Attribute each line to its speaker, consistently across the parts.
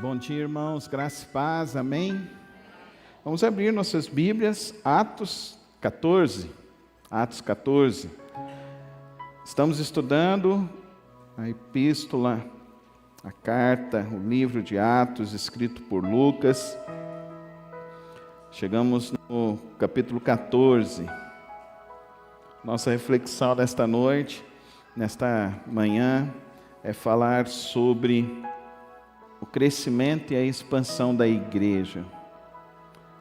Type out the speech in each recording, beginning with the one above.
Speaker 1: Bom dia, irmãos, graça e paz, amém? Vamos abrir nossas Bíblias, Atos 14. Atos 14. Estamos estudando a epístola, a carta, o livro de Atos, escrito por Lucas. Chegamos no capítulo 14. Nossa reflexão desta noite, nesta manhã, é falar sobre o crescimento e a expansão da igreja.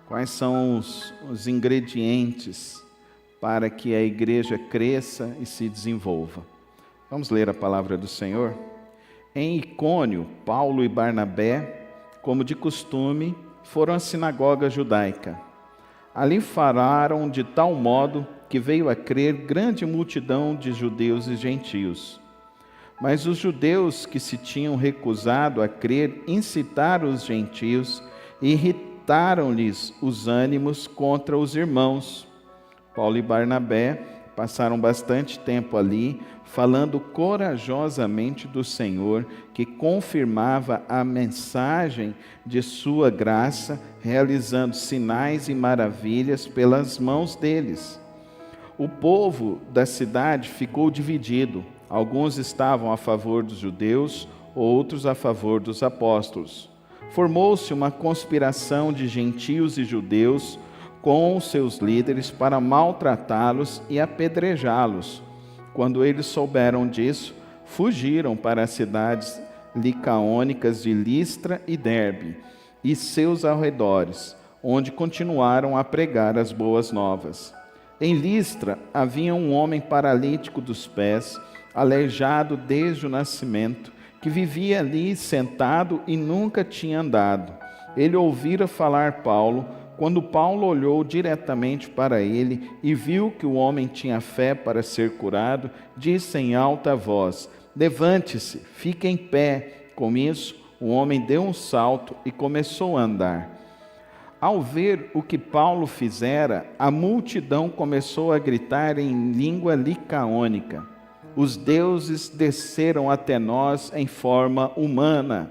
Speaker 1: Quais são os ingredientes para que a igreja cresça e se desenvolva? Vamos ler a palavra do Senhor? Em Icônio, Paulo e Barnabé, como de costume, foram à sinagoga judaica. Ali falaram de tal modo que veio a crer grande multidão de judeus e gentios. Mas os judeus que se tinham recusado a crer incitaram os gentios e irritaram-lhes os ânimos contra os irmãos. Paulo e Barnabé passaram bastante tempo ali, falando corajosamente do Senhor, que confirmava a mensagem de sua graça, realizando sinais e maravilhas pelas mãos deles. O povo da cidade ficou dividido. Alguns estavam a favor dos judeus, outros a favor dos apóstolos. Formou-se uma conspiração de gentios e judeus com os seus líderes para maltratá-los e apedrejá-los. Quando eles souberam disso, fugiram para as cidades licaônicas de Listra e Derbe e seus arredores, onde continuaram a pregar as boas novas. Em Listra havia um homem paralítico dos pés, aleijado desde o nascimento, que vivia ali sentado e nunca tinha andado. Ele ouvira falar Paulo. Quando Paulo olhou diretamente para ele e viu que o homem tinha fé para ser curado, disse em alta voz: "Levante-se, fique em pé." Com isso, o homem deu um salto e começou a andar. Ao ver o que Paulo fizera, a multidão começou a gritar em língua licaônica: "Os deuses desceram até nós em forma humana."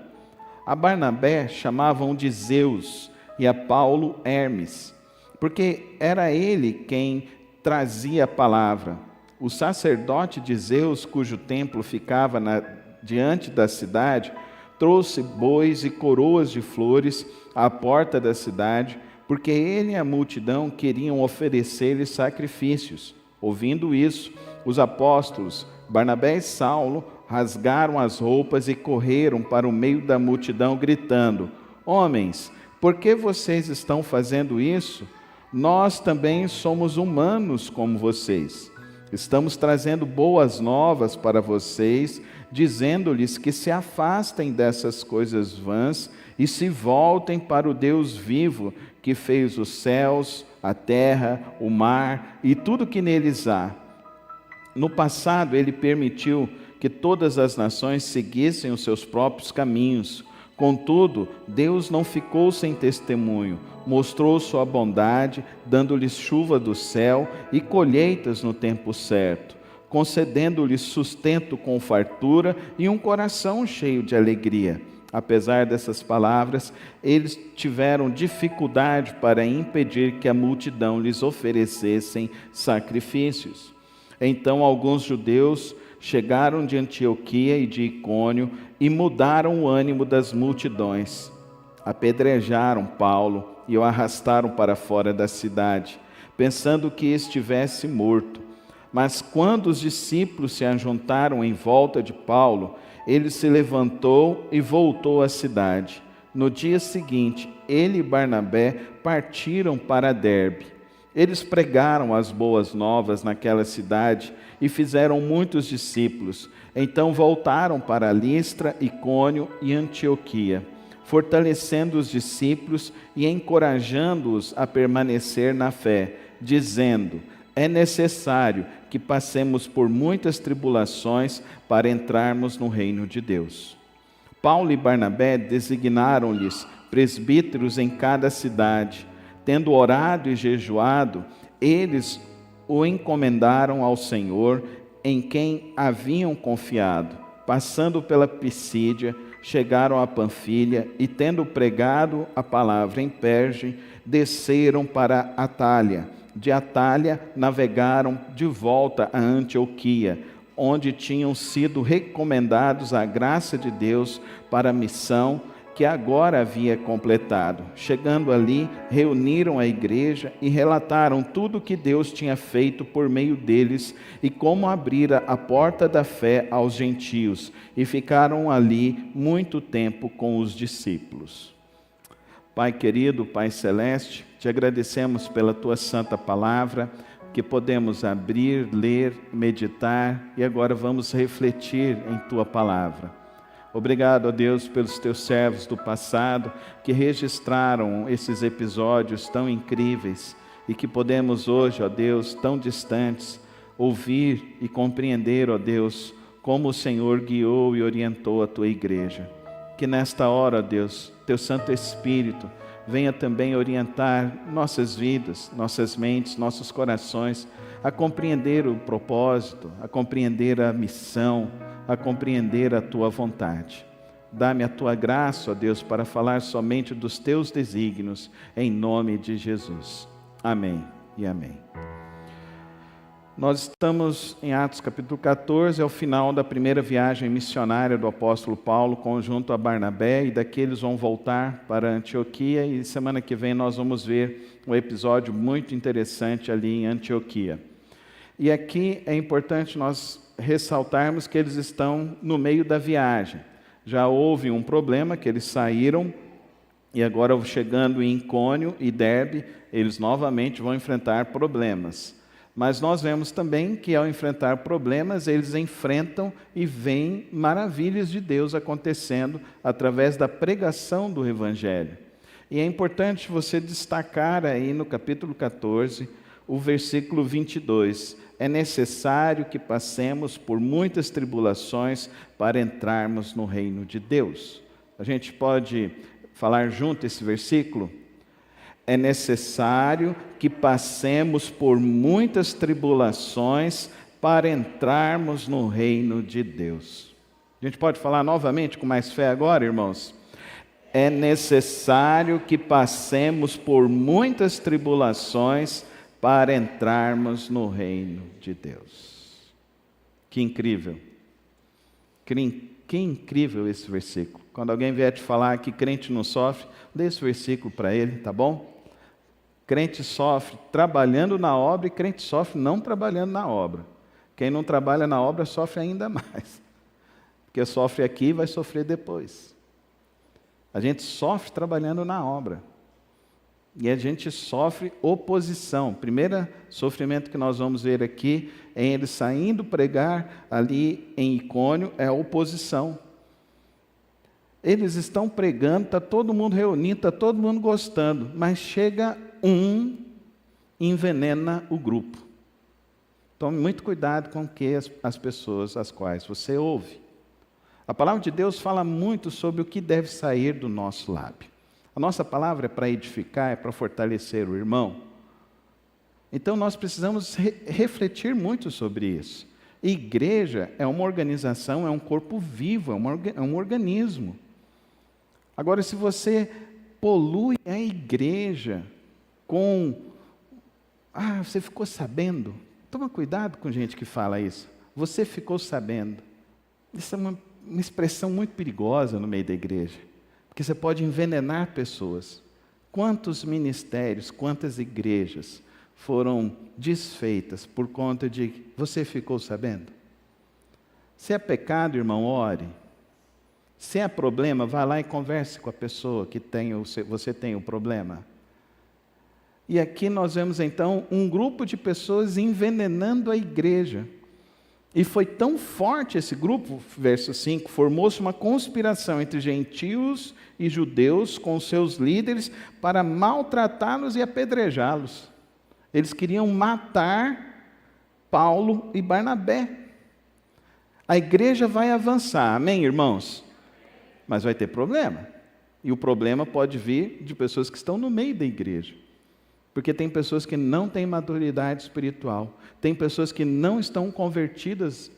Speaker 1: A Barnabé chamavam de Zeus e a Paulo Hermes, porque era ele quem trazia a palavra. O sacerdote de Zeus, cujo templo ficava diante da cidade, trouxe bois e coroas de flores à porta da cidade, porque ele e a multidão queriam oferecer-lhe sacrifícios. Ouvindo isso, os apóstolos Barnabé e Saulo rasgaram as roupas e correram para o meio da multidão, gritando: "Homens, por que vocês estão fazendo isso? Nós também somos humanos como vocês. Estamos trazendo boas novas para vocês, dizendo-lhes que se afastem dessas coisas vãs e se voltem para o Deus vivo, que fez os céus, a terra, o mar e tudo que neles há. No passado, ele permitiu que todas as nações seguissem os seus próprios caminhos. Contudo, Deus não ficou sem testemunho, mostrou sua bondade, dando-lhes chuva do céu e colheitas no tempo certo, concedendo-lhes sustento com fartura e um coração cheio de alegria." Apesar dessas palavras, eles tiveram dificuldade para impedir que a multidão lhes oferecessem sacrifícios. Então alguns judeus chegaram de Antioquia e de Icônio e mudaram o ânimo das multidões. Apedrejaram Paulo e o arrastaram para fora da cidade, pensando que estivesse morto. Mas quando os discípulos se ajuntaram em volta de Paulo, ele se levantou e voltou à cidade. No dia seguinte, ele e Barnabé partiram para Derbe. Eles pregaram as boas novas naquela cidade e fizeram muitos discípulos. Então voltaram para Listra, Icônio e Antioquia, fortalecendo os discípulos e encorajando-os a permanecer na fé, dizendo: "É necessário que passemos por muitas tribulações para entrarmos no reino de Deus." Paulo e Barnabé designaram-lhes presbíteros em cada cidade. Tendo orado e jejuado, eles o encomendaram ao Senhor, em quem haviam confiado. Passando pela Pisídia, chegaram a Panfilha e, tendo pregado a palavra em Perge, desceram para Atália. De Atália navegaram de volta a Antioquia, onde tinham sido recomendados à graça de Deus para a missão que agora havia completado. Chegando ali, reuniram a igreja e relataram tudo o que Deus tinha feito por meio deles e como abrira a porta da fé aos gentios, e ficaram ali muito tempo com os discípulos. Pai querido, Pai celeste, te agradecemos pela tua santa palavra, que podemos abrir, ler, meditar e agora vamos refletir em tua palavra. Obrigado, ó Deus, pelos teus servos do passado que registraram esses episódios tão incríveis e que podemos hoje, ó Deus, tão distantes, ouvir e compreender, ó Deus, como o Senhor guiou e orientou a tua igreja. Que nesta hora, ó Deus, teu Santo Espírito venha também orientar nossas vidas, nossas mentes, nossos corações, a compreender o propósito, a compreender a missão, a compreender a tua vontade. Dá-me a tua graça, ó Deus, para falar somente dos teus desígnios, em nome de Jesus. Amém e amém. Nós estamos em Atos capítulo 14, ao final da primeira viagem missionária do apóstolo Paulo, conjunto a Barnabé, e daqui eles vão voltar para Antioquia, e semana que vem nós vamos ver um episódio muito interessante ali em Antioquia. E aqui é importante nós ressaltarmos que eles estão no meio da viagem. Já houve um problema, que eles saíram, e agora chegando em Icônio e Derbe, eles novamente vão enfrentar problemas. Mas nós vemos também que ao enfrentar problemas, eles enfrentam e veem maravilhas de Deus acontecendo através da pregação do Evangelho. E é importante você destacar aí no capítulo 14, o versículo 22. É necessário que passemos por muitas tribulações para entrarmos no reino de Deus. A gente pode falar junto esse versículo? É necessário que passemos por muitas tribulações para entrarmos no reino de Deus. A gente pode falar novamente com mais fé agora, irmãos? É necessário que passemos por muitas tribulações para entrarmos no reino de Deus. Que incrível. Que incrível esse versículo. Quando alguém vier te falar que crente não sofre, dê esse versículo para ele, tá bom? Crente sofre trabalhando na obra e crente sofre não trabalhando na obra. Quem não trabalha na obra sofre ainda mais. Porque sofre aqui e vai sofrer depois. A gente sofre trabalhando na obra. E a gente sofre oposição. O primeiro sofrimento que nós vamos ver aqui, em ele saindo pregar ali em Icônio, é a oposição. Eles estão pregando, está todo mundo reunido, está todo mundo gostando, mas chega um e envenena o grupo. Tome muito cuidado com que as pessoas as quais você ouve. A palavra de Deus fala muito sobre o que deve sair do nosso lábio. A nossa palavra é para edificar, é para fortalecer o irmão. Então nós precisamos refletir muito sobre isso. Igreja é uma organização, é um corpo vivo, é um organismo. Agora, se você polui a igreja com... você ficou sabendo? Toma cuidado com gente que fala isso. Você ficou sabendo. Isso é uma expressão muito perigosa no meio da igreja. Porque você pode envenenar pessoas. Quantos ministérios, quantas igrejas foram desfeitas por conta de você ficou sabendo? Se é pecado, irmão, ore. Se é problema, vá lá e converse com a pessoa que você tem o problema. E aqui nós vemos então um grupo de pessoas envenenando a igreja. E foi tão forte esse grupo, verso 5, formou-se uma conspiração entre gentios e judeus com seus líderes para maltratá-los e apedrejá-los. Eles queriam matar Paulo e Barnabé. A igreja vai avançar, amém, irmãos? Mas vai ter problema. E o problema pode vir de pessoas que estão no meio da igreja. Porque tem pessoas que não têm maturidade espiritual. Tem pessoas que não estão convertidas,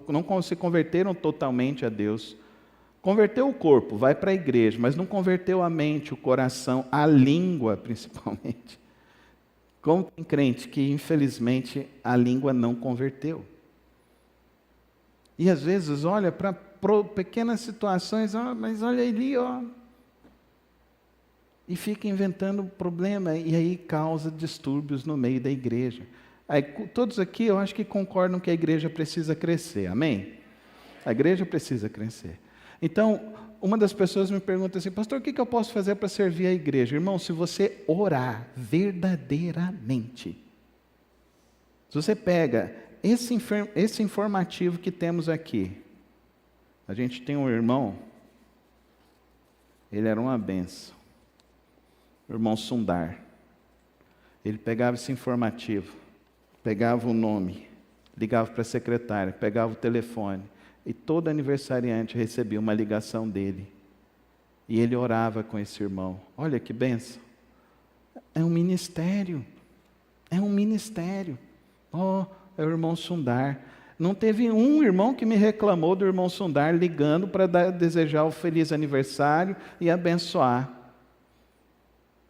Speaker 1: não se converteram totalmente a Deus. Converteu o corpo, vai para a igreja, mas não converteu a mente, o coração, a língua principalmente. Como tem crente que, infelizmente, a língua não converteu. E às vezes olha para pequenas situações, mas olha ali, e fica inventando problema, e aí causa distúrbios no meio da igreja. Aí, todos aqui eu acho que concordam que a igreja precisa crescer, amém? A igreja precisa crescer. Então, uma das pessoas me pergunta assim, pastor, o que eu posso fazer para servir a igreja? Irmão, se você orar verdadeiramente, se você pega esse informativo que temos aqui, a gente tem um irmão, ele era uma benção, o irmão Sundar. Ele pegava esse informativo, pegava o nome, ligava para a secretária, pegava o telefone, e todo aniversariante recebia uma ligação dele. E ele orava com esse irmão. Olha que bênção. É um ministério. É um ministério. É o irmão Sundar. Não teve um irmão que me reclamou do irmão Sundar ligando para desejar o feliz aniversário e abençoar.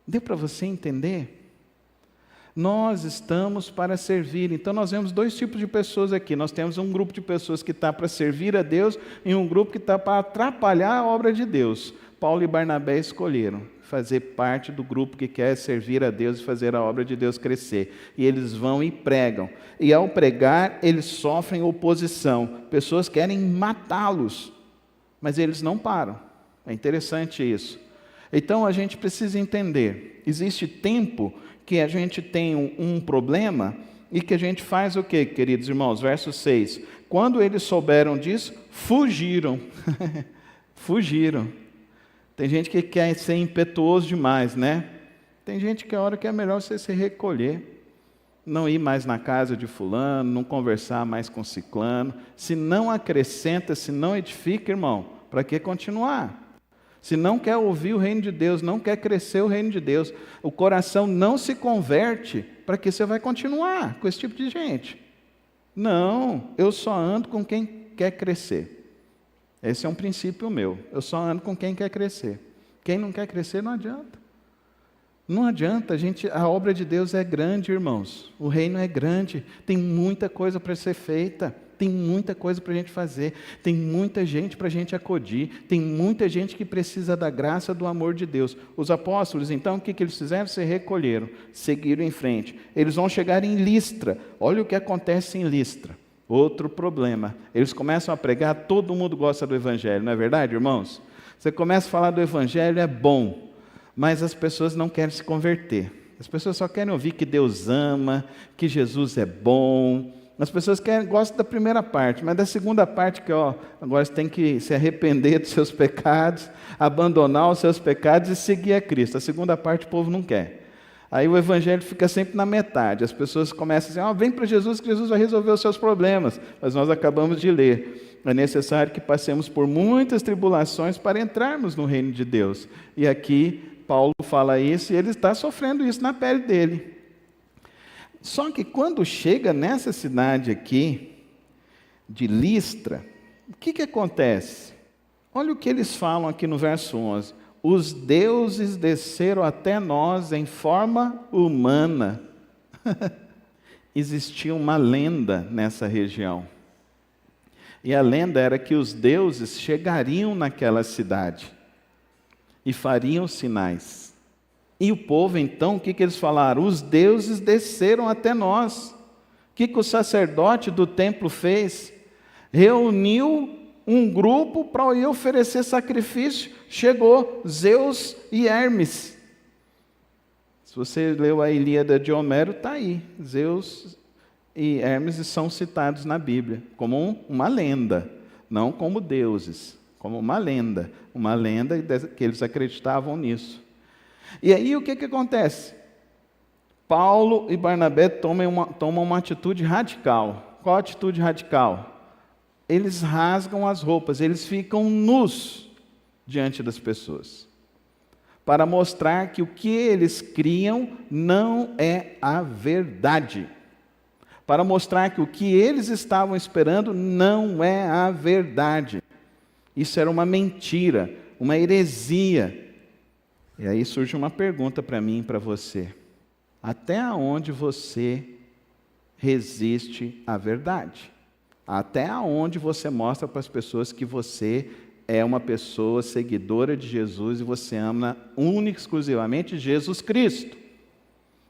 Speaker 1: Deu para você entender? Nós estamos para servir. Então nós vemos dois tipos de pessoas aqui. Nós temos um grupo de pessoas que está para servir a Deus e um grupo que está para atrapalhar a obra de Deus. Paulo e Barnabé escolheram fazer parte do grupo que quer servir a Deus e fazer a obra de Deus crescer. E eles vão e pregam. E ao pregar, eles sofrem oposição. Pessoas querem matá-los, mas eles não param. É interessante isso. Então a gente precisa entender. Existe tempo que a gente tem um problema e que a gente faz o quê, queridos irmãos? Verso 6. Quando eles souberam disso, fugiram. Fugiram. Tem gente que quer ser impetuoso demais, né? Tem gente que a hora que é melhor você se recolher. Não ir mais na casa de fulano, não conversar mais com ciclano. Se não acrescenta, se não edifica, irmão, para que continuar? Se não quer ouvir o reino de Deus, não quer crescer o reino de Deus, o coração não se converte, para que você vai continuar com esse tipo de gente? Não, eu só ando com quem quer crescer. Esse é um princípio meu. Eu só ando com quem quer crescer. Quem não quer crescer, não adianta. Não adianta, a obra de Deus é grande, irmãos. O reino é grande, tem muita coisa para ser feita. Tem muita coisa para a gente fazer, tem muita gente para a gente acudir, tem muita gente que precisa da graça, do amor de Deus. Os apóstolos, então, o que eles fizeram? Se recolheram, seguiram em frente. Eles vão chegar em Listra. Olha o que acontece em Listra. Outro problema. Eles começam a pregar, todo mundo gosta do Evangelho, não é verdade, irmãos? Você começa a falar do Evangelho, é bom, mas as pessoas não querem se converter. As pessoas só querem ouvir que Deus ama, que Jesus é bom. As pessoas gostam da primeira parte, mas da segunda parte que agora você tem que se arrepender dos seus pecados, abandonar os seus pecados e seguir a Cristo. A segunda parte o povo não quer. Aí o evangelho fica sempre na metade. As pessoas começam a dizer, vem para Jesus que Jesus vai resolver os seus problemas. Mas nós acabamos de ler. É necessário que passemos por muitas tribulações para entrarmos no reino de Deus. E aqui Paulo fala isso e ele está sofrendo isso na pele dele. Só que quando chega nessa cidade aqui, de Listra, o que acontece? Olha o que eles falam aqui no verso 11. Os deuses desceram até nós em forma humana. Existia uma lenda nessa região. E a lenda era que os deuses chegariam naquela cidade e fariam sinais. E o povo, então, o que eles falaram? Os deuses desceram até nós. O que o sacerdote do templo fez? Reuniu um grupo para ir oferecer sacrifício. Chegou Zeus e Hermes. Se você leu a Ilíada de Homero, está aí. Zeus e Hermes são citados na Bíblia como uma lenda, não como deuses, como uma lenda que eles acreditavam nisso. E aí o que acontece? Paulo e Barnabé tomam uma atitude radical. Qual a atitude radical? Eles rasgam as roupas, eles ficam nus diante das pessoas, para mostrar que o que eles criam não é a verdade, para mostrar que o que eles estavam esperando não é a verdade. Isso era uma mentira, uma heresia. E aí surge uma pergunta para mim e para você. Até onde você resiste à verdade? Até onde você mostra para as pessoas que você é uma pessoa seguidora de Jesus e você ama única e exclusivamente Jesus Cristo?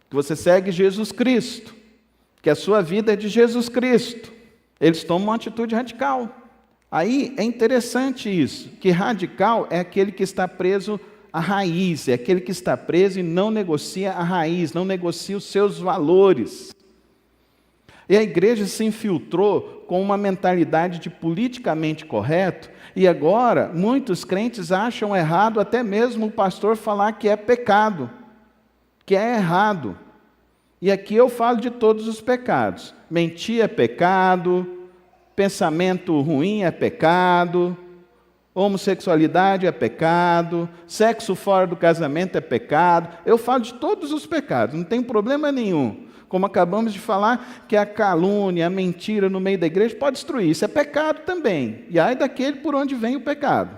Speaker 1: Que você segue Jesus Cristo, que a sua vida é de Jesus Cristo. Eles tomam uma atitude radical. Aí é interessante isso, que radical é aquele que está preso à raiz, é aquele que está preso e não negocia a raiz, não negocia os seus valores. E a igreja se infiltrou com uma mentalidade de politicamente correto, e agora muitos crentes acham errado até mesmo o pastor falar que é pecado, que é errado. E aqui eu falo de todos os pecados. Mentir é pecado, pensamento ruim é pecado, homossexualidade é pecado, sexo fora do casamento é pecado. Eu falo de todos os pecados, não tem problema nenhum. Como acabamos de falar, que a calúnia, a mentira no meio da igreja pode destruir. Isso é pecado também. E ai daquele por onde vem o pecado.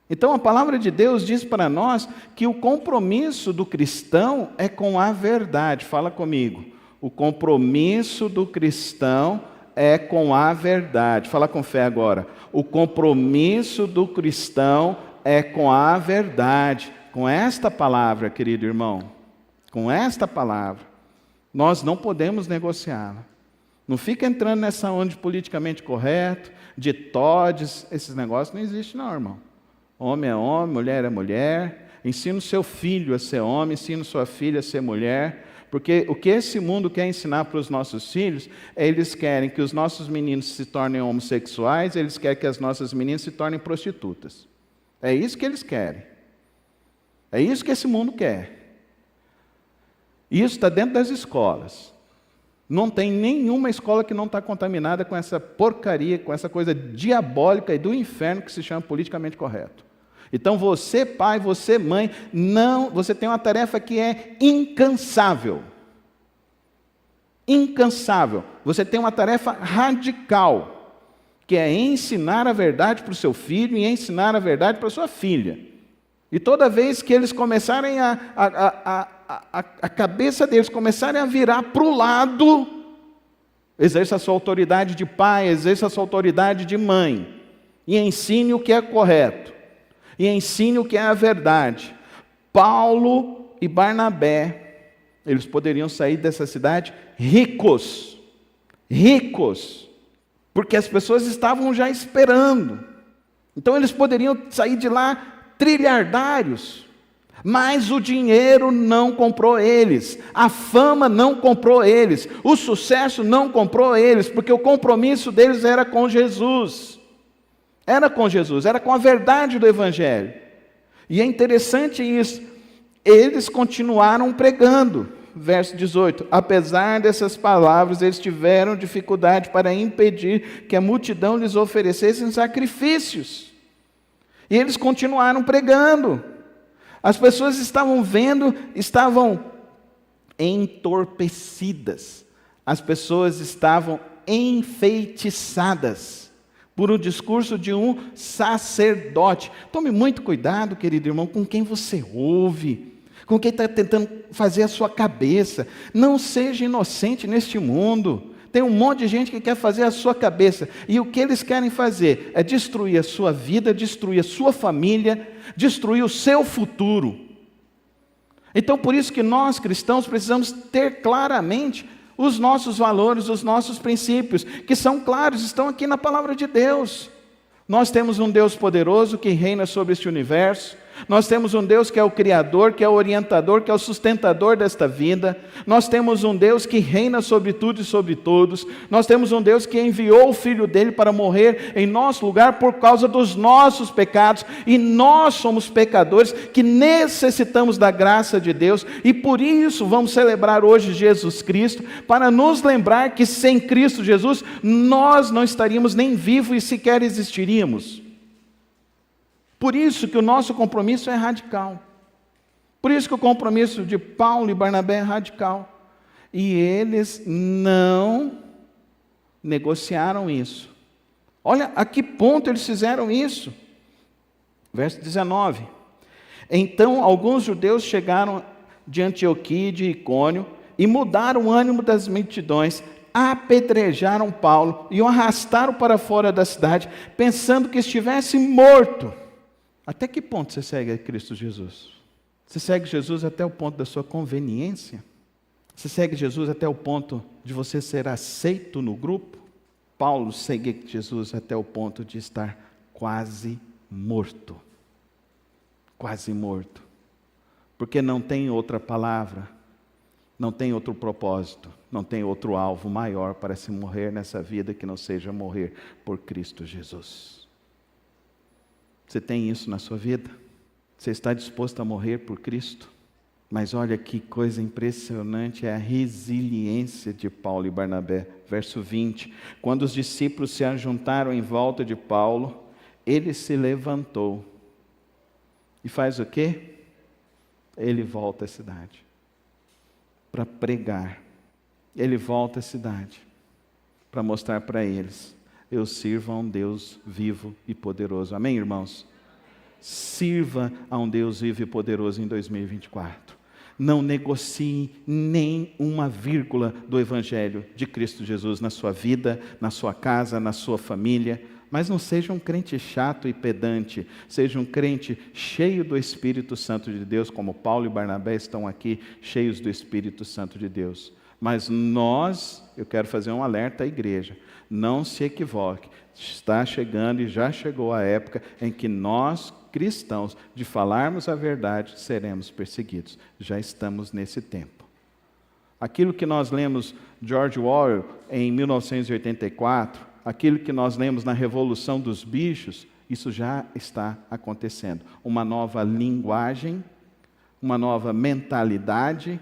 Speaker 1: Então a palavra de Deus diz para nós que o compromisso do cristão é com a verdade. Fala comigo. O compromisso do cristão é com a verdade. Fala com fé agora. O compromisso do cristão é com a verdade. Com esta palavra, querido irmão. Com esta palavra. Nós não podemos negociá-la. Não fica entrando nessa onda de politicamente correto, de todes, esses negócios não existem não, irmão. Homem é homem, mulher é mulher. Ensina o seu filho a ser homem, ensina sua filha a ser mulher. Porque o que esse mundo quer ensinar para os nossos filhos, eles querem que os nossos meninos se tornem homossexuais, eles querem que as nossas meninas se tornem prostitutas. É isso que eles querem. É isso que esse mundo quer. Isso está dentro das escolas. Não tem nenhuma escola que não está contaminada com essa porcaria, com essa coisa diabólica e do inferno que se chama politicamente correto. Então você, pai, você, mãe, você tem uma tarefa que é incansável. Incansável. Você tem uma tarefa radical, que é ensinar a verdade para o seu filho e ensinar a verdade para a sua filha. E toda vez que eles começarem a cabeça deles começarem a virar para o lado, exerça a sua autoridade de pai, exerça a sua autoridade de mãe, e ensine o que é correto, e ensine o que é a verdade. Paulo e Barnabé, eles poderiam sair dessa cidade ricos, porque as pessoas estavam já esperando. Então eles poderiam sair de lá trilhardários, mas o dinheiro não comprou eles, a fama não comprou eles, o sucesso não comprou eles, porque o compromisso deles era com Jesus, era com a verdade do Evangelho. E é interessante isso, eles continuaram pregando. Verso 18, apesar dessas palavras, eles tiveram dificuldade para impedir que a multidão lhes oferecesse sacrifícios. E eles continuaram pregando. As pessoas estavam vendo, estavam entorpecidas. As pessoas estavam enfeitiçadas por um discurso de um sacerdote. Tome muito cuidado, querido irmão, com quem você ouve, com quem está tentando fazer a sua cabeça. Não seja inocente neste mundo. Tem um monte de gente que quer fazer a sua cabeça, e o que eles querem fazer é destruir a sua vida, destruir a sua família, destruir o seu futuro. Então, por isso que nós cristãos precisamos ter claramente os nossos valores, os nossos princípios, que são claros, estão aqui na palavra de Deus. Nós temos um Deus poderoso que reina sobre este universo. Nós temos um Deus que é o Criador, que é o orientador, que é o sustentador desta vida. Nós temos um Deus que reina sobre tudo e sobre todos. Nós temos um Deus que enviou o Filho dele para morrer em nosso lugar por causa dos nossos pecados. E nós somos pecadores que necessitamos da graça de Deus. E por isso vamos celebrar hoje Jesus Cristo, para nos lembrar que sem Cristo Jesus nós não estaríamos nem vivos e sequer existiríamos. Por isso que o nosso compromisso é radical. Por isso que o compromisso de Paulo e Barnabé é radical. E eles não negociaram isso. Olha a que ponto eles fizeram isso. Verso 19. Então alguns judeus chegaram de Antioquia e de Icônio e mudaram o ânimo das multidões, apedrejaram Paulo e o arrastaram para fora da cidade, pensando que estivesse morto. Até que ponto você segue a Cristo Jesus? Você segue Jesus até o ponto da sua conveniência? Você segue Jesus até o ponto de você ser aceito no grupo? Paulo segue Jesus até o ponto de estar quase morto. Quase morto. Porque não tem outra palavra, não tem outro propósito, não tem outro alvo maior para se morrer nessa vida que não seja morrer por Cristo Jesus. Você tem isso na sua vida? Você está disposto a morrer por Cristo? Mas olha que coisa impressionante é a resiliência de Paulo e Barnabé. Verso 20. Quando os discípulos se ajuntaram em volta de Paulo, ele se levantou. E faz o quê? Ele volta à cidade para pregar. Ele volta à cidade para mostrar para eles: eu sirvo a um Deus vivo e poderoso. Amém, irmãos? Sirva a um Deus vivo e poderoso em 2024. Não negocie nem uma vírgula do Evangelho de Cristo Jesus na sua vida, na sua casa, na sua família. Mas não seja um crente chato e pedante, seja um crente cheio do Espírito Santo de Deus, como Paulo e Barnabé estão aqui, cheios do Espírito Santo de Deus. Mas eu quero fazer um alerta à igreja, não se equivoque, está chegando e já chegou a época em que nós, cristãos, de falarmos a verdade, seremos perseguidos. Já estamos nesse tempo. Aquilo que nós lemos George Orwell em 1984, aquilo que nós lemos na Revolução dos Bichos, isso já está acontecendo. Uma nova linguagem, uma nova mentalidade.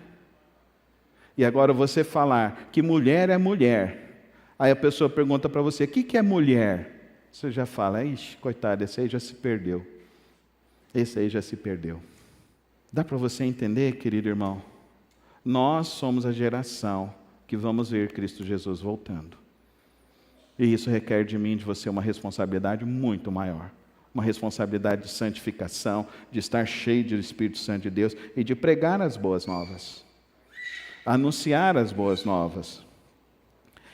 Speaker 1: E agora você falar que mulher é mulher, aí a pessoa pergunta para você: o que é mulher? Você já fala: ixi, coitado, esse aí já se perdeu. Esse aí já se perdeu. Dá para você entender, querido irmão? Nós somos a geração que vamos ver Cristo Jesus voltando. E isso requer de mim e de você uma responsabilidade muito maior. Uma responsabilidade de santificação, de estar cheio do Espírito Santo de Deus e de pregar as boas novas. Anunciar as boas novas.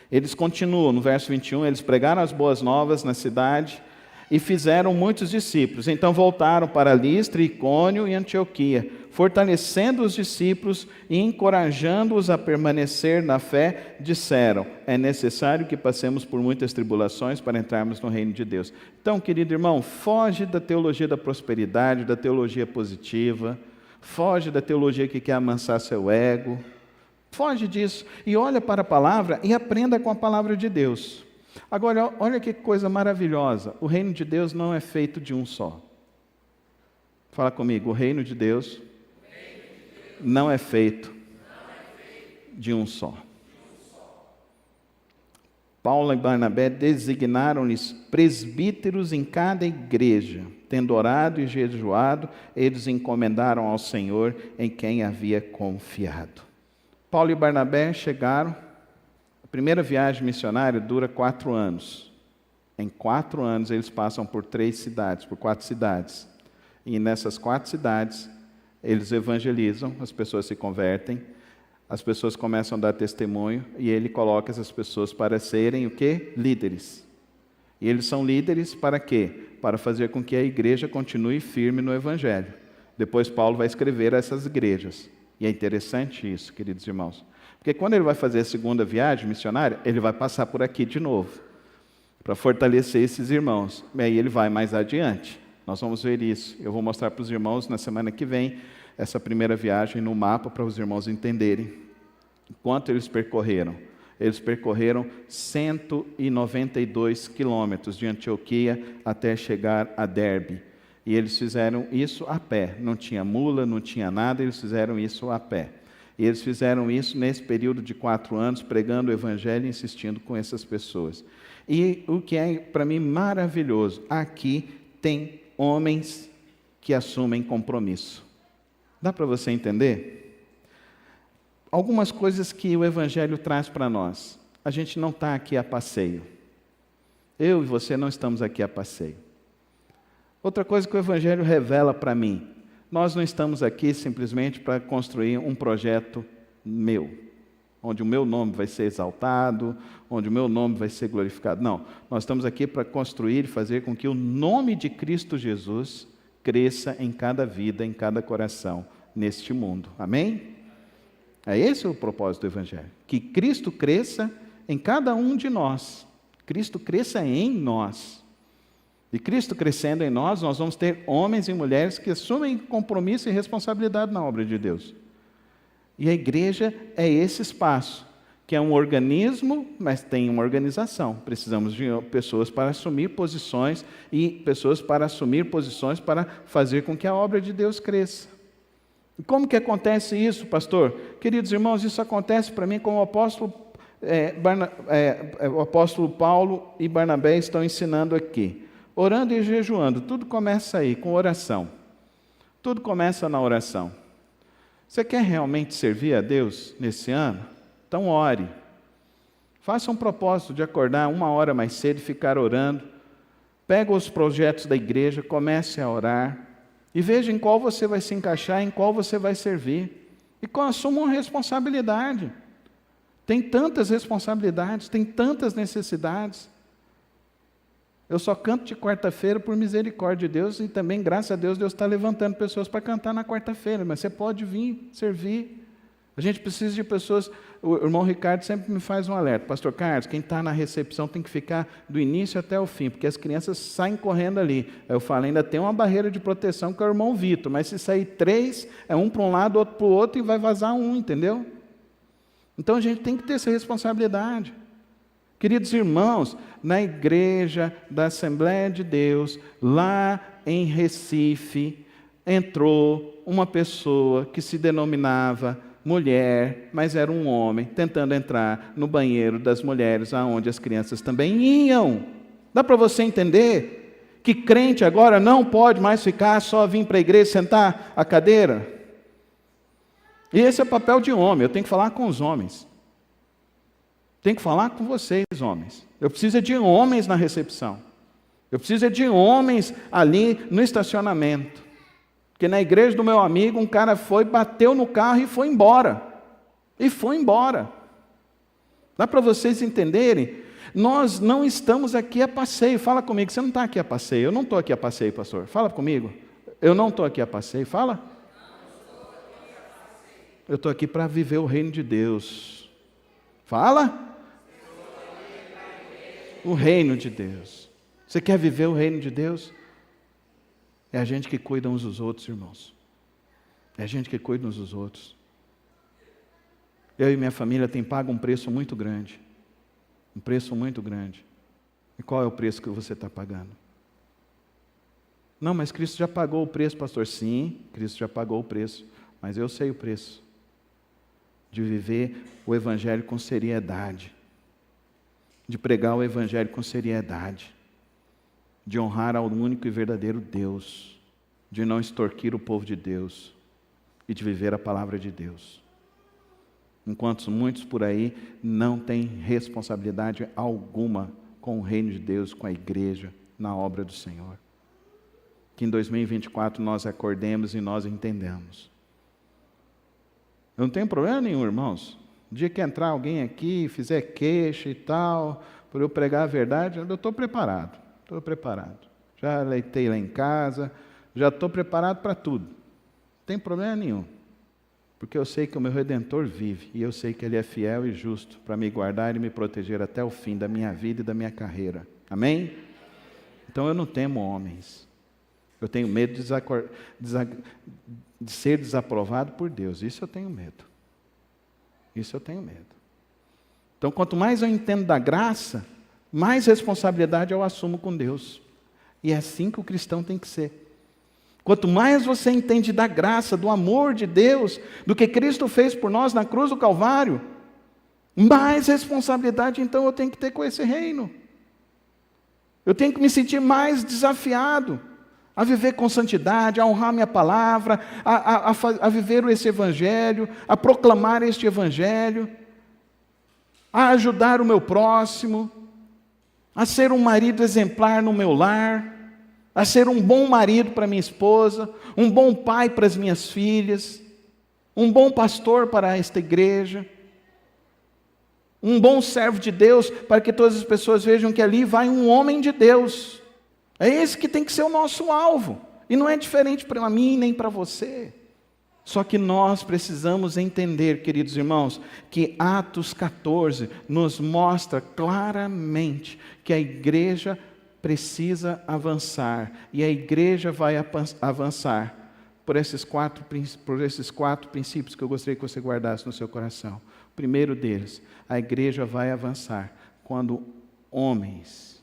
Speaker 1: Eles continuam, no verso 21, eles pregaram as boas novas na cidade e fizeram muitos discípulos. Então voltaram para Listra, Icônio e Antioquia, fortalecendo os discípulos e encorajando-os a permanecer na fé, disseram: é necessário que passemos por muitas tribulações para entrarmos no reino de Deus. Então, querido irmão, foge da teologia da prosperidade, da teologia positiva, foge da teologia que quer amansar seu ego, foge disso e olha para a palavra e aprenda com a palavra de Deus. Agora, olha que coisa maravilhosa, o reino de Deus não é feito de um só. Fala comigo, o reino de Deus não é feito de um só. Paulo e Barnabé designaram-lhes presbíteros em cada igreja. Tendo orado e jejuado, eles encomendaram ao Senhor em quem havia confiado. Paulo e Barnabé chegaram. A primeira viagem missionária dura 4 anos. Em 4 anos eles passam por 4 cidades. E nessas 4 cidades, eles evangelizam, as pessoas se convertem, as pessoas começam a dar testemunho, e ele coloca essas pessoas para serem o quê? Líderes. E eles são líderes para quê? Para fazer com que a igreja continue firme no Evangelho. Depois Paulo vai escrever a essas igrejas. E é interessante isso, queridos irmãos. Porque quando ele vai fazer a segunda viagem missionária, ele vai passar por aqui de novo, para fortalecer esses irmãos. E aí ele vai mais adiante. Nós vamos ver isso. Eu vou mostrar para os irmãos na semana que vem essa primeira viagem no mapa para os irmãos entenderem quanto eles percorreram. Eles percorreram 192 quilômetros de Antioquia até chegar a Derbe. E eles fizeram isso a pé. Não tinha mula, não tinha nada, eles fizeram isso a pé. E eles fizeram isso nesse período de 4 anos, pregando o Evangelho e insistindo com essas pessoas. E o que é para mim maravilhoso, aqui tem homens que assumem compromisso. Dá para você entender? Algumas coisas que o Evangelho traz para nós. A gente não está aqui a passeio. Eu e você não estamos aqui a passeio. Outra coisa que o Evangelho revela para mim, nós não estamos aqui simplesmente para construir um projeto meu, onde o meu nome vai ser exaltado, onde o meu nome vai ser glorificado. Não, nós estamos aqui para construir e fazer com que o nome de Cristo Jesus cresça em cada vida, em cada coração, neste mundo. Amém? É esse o propósito do Evangelho. Que Cristo cresça em cada um de nós. Cristo cresça em nós. E Cristo crescendo em nós, nós vamos ter homens e mulheres que assumem compromisso e responsabilidade na obra de Deus. E a igreja é esse espaço, que é um organismo, mas tem uma organização. Precisamos de pessoas para assumir posições e pessoas para assumir posições para fazer com que a obra de Deus cresça. E como que acontece isso, pastor? Queridos irmãos, isso acontece para mim como o apóstolo Paulo e Barnabé estão ensinando aqui. Orando e jejuando, tudo começa aí, com oração. Tudo começa na oração. Você quer realmente servir a Deus nesse ano? Então ore. Faça um propósito de acordar 1 hora mais cedo e ficar orando. Pega os projetos da igreja, comece a orar. E veja em qual você vai se encaixar, em qual você vai servir. E assuma uma responsabilidade. Tem tantas responsabilidades, tem tantas necessidades. Eu só canto de quarta-feira por misericórdia de Deus e também, graças a Deus, Deus está levantando pessoas para cantar na quarta-feira, mas você pode vir servir. A gente precisa de pessoas. O irmão Ricardo sempre me faz um alerta. Pastor Carlos, quem está na recepção tem que ficar do início até o fim, porque as crianças saem correndo ali. Eu falo, ainda tem uma barreira de proteção que é o irmão Vitor, mas se sair 3, é um para um lado, outro para o outro e vai vazar um, entendeu? Então a gente tem que ter essa responsabilidade. Queridos irmãos, na igreja da Assembleia de Deus, lá em Recife, entrou uma pessoa que se denominava mulher, mas era um homem, tentando entrar no banheiro das mulheres, aonde as crianças também iam. Dá para você entender que crente agora não pode mais ficar só vir para a igreja sentar a cadeira? E esse é o papel de homem, eu tenho que falar com os homens. Tenho que falar com vocês, homens. Eu preciso de homens na recepção. Eu preciso de homens ali no estacionamento. Porque na igreja do meu amigo, um cara foi, bateu no carro e foi embora. E foi embora. Dá para vocês entenderem? Nós não estamos aqui a passeio. Fala comigo, você não está aqui a passeio. Eu não estou aqui a passeio, pastor. Fala comigo. Eu não estou aqui a passeio. Fala. Eu estou aqui para viver o reino de Deus. Fala. O reino de Deus. Você quer viver o reino de Deus? É a gente que cuida uns dos outros, irmãos. É a gente que cuida uns dos outros. Eu e minha família tem pago um preço muito grande. Um preço muito grande. E qual é o preço que você está pagando? Não, mas Cristo já pagou o preço, pastor. Sim, Cristo já pagou o preço. Mas eu sei o preço de viver o Evangelho com seriedade. De pregar o Evangelho com seriedade, de honrar ao único e verdadeiro Deus, de não extorquir o povo de Deus e de viver a palavra de Deus. Enquanto muitos por aí não têm responsabilidade alguma com o reino de Deus, com a igreja, na obra do Senhor. Que em 2024 nós acordemos e nós entendamos. Eu não tenho problema nenhum, irmãos. O dia que entrar alguém aqui, fizer queixa e tal, por eu pregar a verdade, eu estou preparado. Estou preparado. Já leitei lá em casa, já estou preparado para tudo. Não tem problema nenhum. Porque eu sei que o meu Redentor vive, e eu sei que Ele é fiel e justo para me guardar e me proteger até o fim da minha vida e da minha carreira. Então eu não temo homens. Eu tenho medo de ser desaprovado por Deus. Isso eu tenho medo. Isso eu tenho medo. Então, quanto mais eu entendo da graça, mais responsabilidade eu assumo com Deus. E é assim que o cristão tem que ser. Quanto mais você entende da graça, do amor de Deus, do que Cristo fez por nós na cruz do Calvário, mais responsabilidade então eu tenho que ter com esse reino. Eu tenho que me sentir mais desafiado a viver com santidade, a honrar minha palavra, a viver esse Evangelho, a proclamar este Evangelho, a ajudar o meu próximo. a ser um marido exemplar no meu lar, a ser um bom marido para minha esposa, um bom pai para as minhas filhas, um bom pastor para esta igreja, um bom servo de Deus, para que todas as pessoas vejam que ali vai um homem de Deus. É esse que tem que ser o nosso alvo, e não é diferente para mim nem para você. Só que nós precisamos entender, queridos irmãos, que Atos 14 nos mostra claramente que a igreja precisa avançar, e a igreja vai avançar por esses quatro princípios que eu gostaria que você guardasse no seu coração. O primeiro deles, a igreja vai avançar quando homens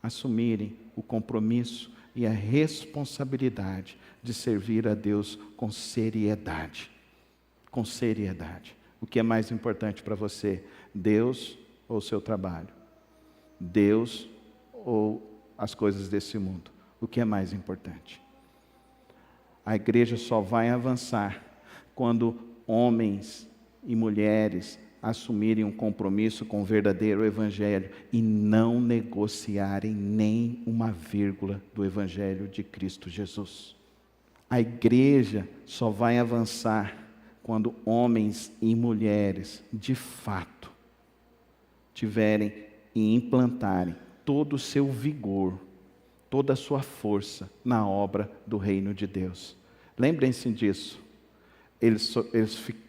Speaker 1: assumirem o compromisso e a responsabilidade de servir a Deus com seriedade. Com seriedade. O que é mais importante para você? Deus ou o seu trabalho? Deus ou as coisas desse mundo? O que é mais importante? A igreja só vai avançar quando homens e mulheres assumirem um compromisso com o verdadeiro evangelho e não negociarem nem uma vírgula do evangelho de Cristo Jesus. A igreja só vai avançar quando homens e mulheres, de fato, tiverem e implantarem todo o seu vigor, toda a sua força na obra do reino de Deus. Lembrem-se disso. Eles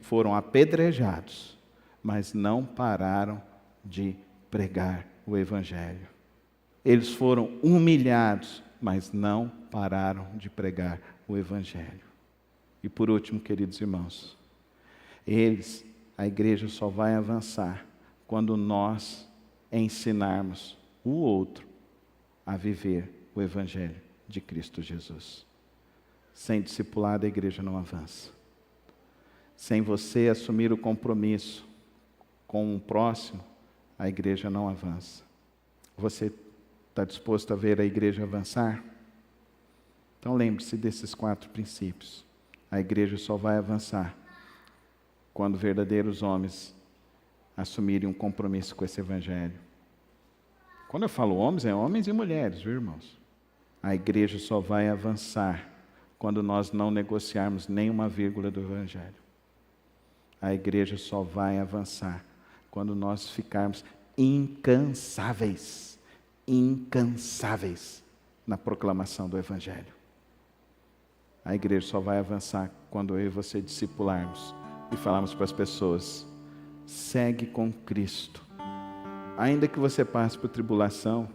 Speaker 1: foram apedrejados, mas não pararam de pregar o evangelho. Eles foram humilhados, mas não pararam de pregar o evangelho. E por último, queridos irmãos, a igreja só vai avançar quando nós ensinarmos o outro a viver o evangelho de Cristo Jesus. Sem discipulado, a igreja não avança. Sem você assumir o compromisso com o próximo, a igreja não avança. Você está disposto a ver a igreja avançar? Então lembre-se desses 4 princípios. A igreja só vai avançar quando verdadeiros homens assumirem um compromisso com esse evangelho. Quando eu falo homens, é homens e mulheres, viu, irmãos? A igreja só vai avançar quando nós não negociarmos nenhuma vírgula do evangelho. A igreja só vai avançar quando nós ficarmos incansáveis na proclamação do evangelho. A igreja só vai avançar quando eu e você discipularmos e falarmos para as pessoas: segue com Cristo. Ainda que você passe por tribulação,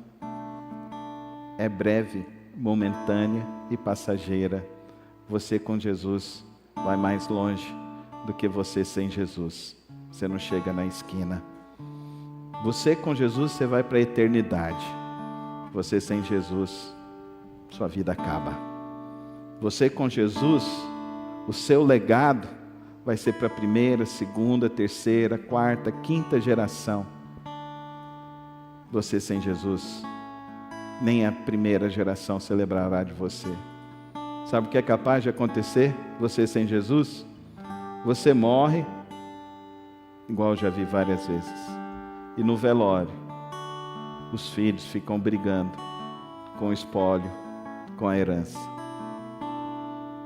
Speaker 1: é breve, momentânea e passageira. Você com Jesus vai mais longe do que você sem Jesus. Você não chega na esquina. Você com Jesus, você vai para a eternidade. Você sem Jesus, sua vida acaba. Você com Jesus, o seu legado vai ser para a 1ª, 2ª, 3ª, 4ª, 5ª geração. Você sem Jesus, nem a 1ª geração se lembrará de você. Sabe o que é capaz de acontecer? Você sem Jesus? Você morre, igual eu já vi várias vezes, e no velório, os filhos ficam brigando com o espólio, com a herança.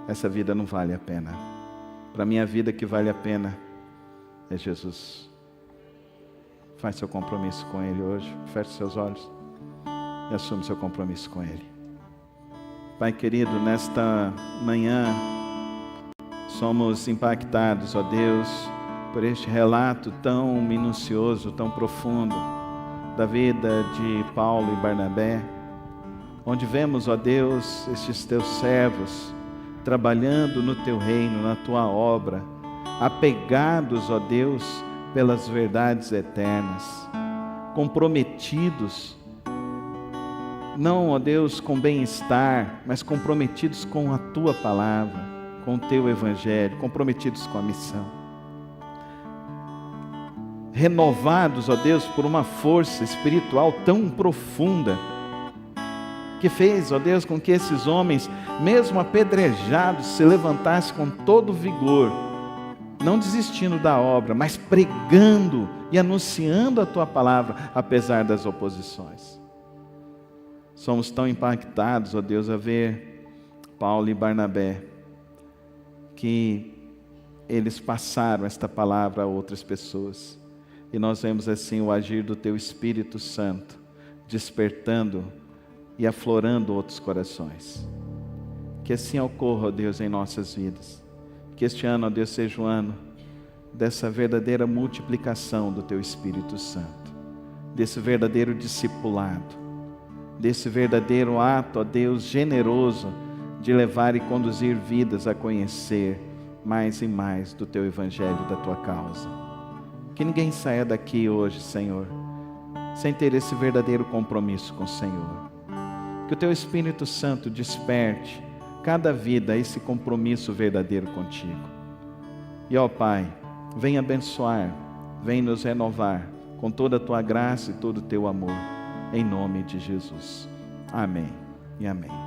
Speaker 1: Essa vida não vale a pena. Para mim, a vida que vale a pena é Jesus. Faz seu compromisso com Ele hoje. Feche seus olhos e assume seu compromisso com Ele. Pai querido, nesta manhã somos impactados, ó Deus, por este relato tão minucioso, tão profundo da vida de Paulo e Barnabé, onde vemos, ó Deus, estes teus servos trabalhando no teu reino, na tua obra, apegados, ó Deus, pelas verdades eternas, comprometidos, não, ó Deus, com bem-estar, mas comprometidos com a tua palavra, com o teu evangelho, comprometidos com a missão. Renovados, ó Deus, por uma força espiritual tão profunda, que fez, ó Deus, com que esses homens, mesmo apedrejados, se levantassem com todo vigor, não desistindo da obra, mas pregando e anunciando a tua palavra, apesar das oposições. Somos tão impactados, ó Deus, a ver Paulo e Barnabé, que eles passaram esta palavra a outras pessoas. E nós vemos assim o agir do Teu Espírito Santo, despertando e aflorando outros corações. Que assim ocorra, ó Deus, em nossas vidas. Que este ano, ó Deus, seja o ano dessa verdadeira multiplicação do Teu Espírito Santo, desse verdadeiro discipulado, desse verdadeiro ato, ó Deus, generoso de levar e conduzir vidas a conhecer mais e mais do Teu Evangelho, da Tua causa. Que ninguém saia daqui hoje, Senhor, sem ter esse verdadeiro compromisso com o Senhor. Que o Teu Espírito Santo desperte cada vida a esse compromisso verdadeiro contigo. E ó Pai, vem abençoar, vem nos renovar com toda a Tua graça e todo o Teu amor, em nome de Jesus. Amém e amém.